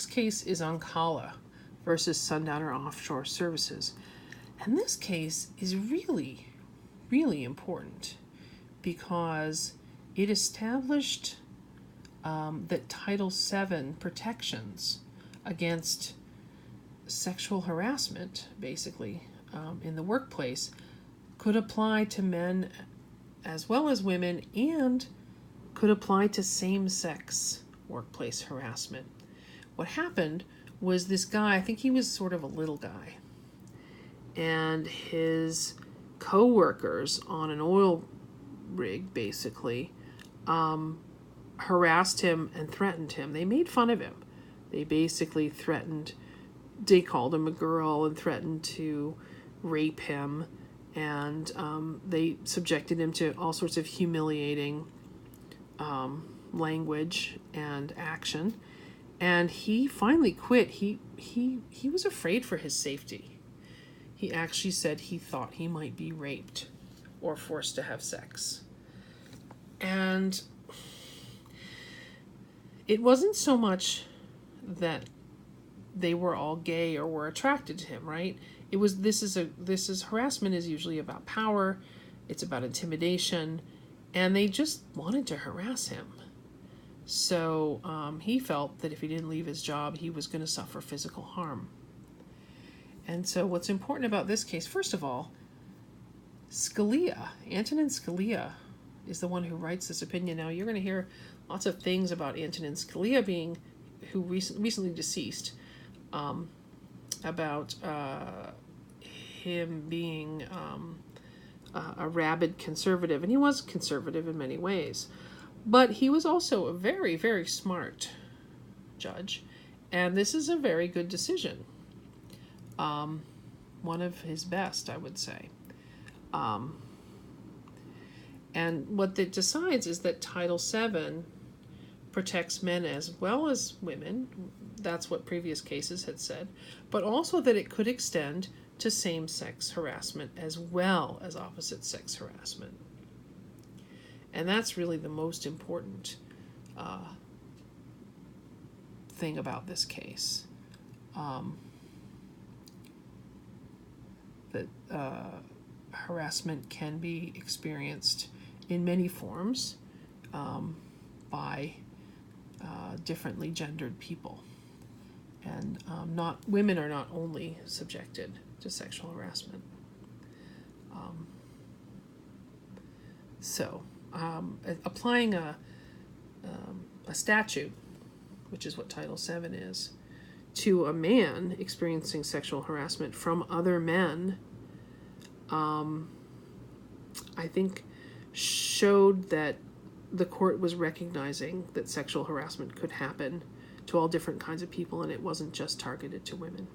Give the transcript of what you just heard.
next case is Oncale versus Sundowner Offshore Services. And this case is really, really important because it established that Title VII protections against sexual harassment, basically, in the workplace, could apply to men as well as women and could apply to same-sex workplace harassment. What happened was this guy, I think he was sort of a little guy, and his co-workers on an oil rig, basically, harassed him and threatened him. They made fun of him. They basically they called him a girl and threatened to rape him, and they subjected him to all sorts of humiliating language and action. And he finally quit. He was afraid for his safety. He actually said he thought he might be raped or forced to have sex. And it wasn't so much that they were all gay or were attracted to him, right? It was harassment is usually about power, it's about intimidation, and they just wanted to harass him. So he felt that if he didn't leave his job, he was going to suffer physical harm. And so what's important about this case, first of all, Antonin Scalia is the one who writes this opinion. Now, you're going to hear lots of things about Antonin Scalia who recently deceased, about him being a rabid conservative. And he was conservative in many ways. But he was also a very, very smart judge. And this is a very good decision. One of his best, I would say. And what it decides is that Title VII protects men as well as women. That's what previous cases had said. But also that it could extend to same-sex harassment as well as opposite-sex harassment. And that's really the most important thing about this case. That harassment can be experienced in many forms by differently gendered people. And women are not only subjected to sexual harassment. Applying a statute, which is what Title VII is, to a man experiencing sexual harassment from other men, I think showed that the court was recognizing that sexual harassment could happen to all different kinds of people, and it wasn't just targeted to women.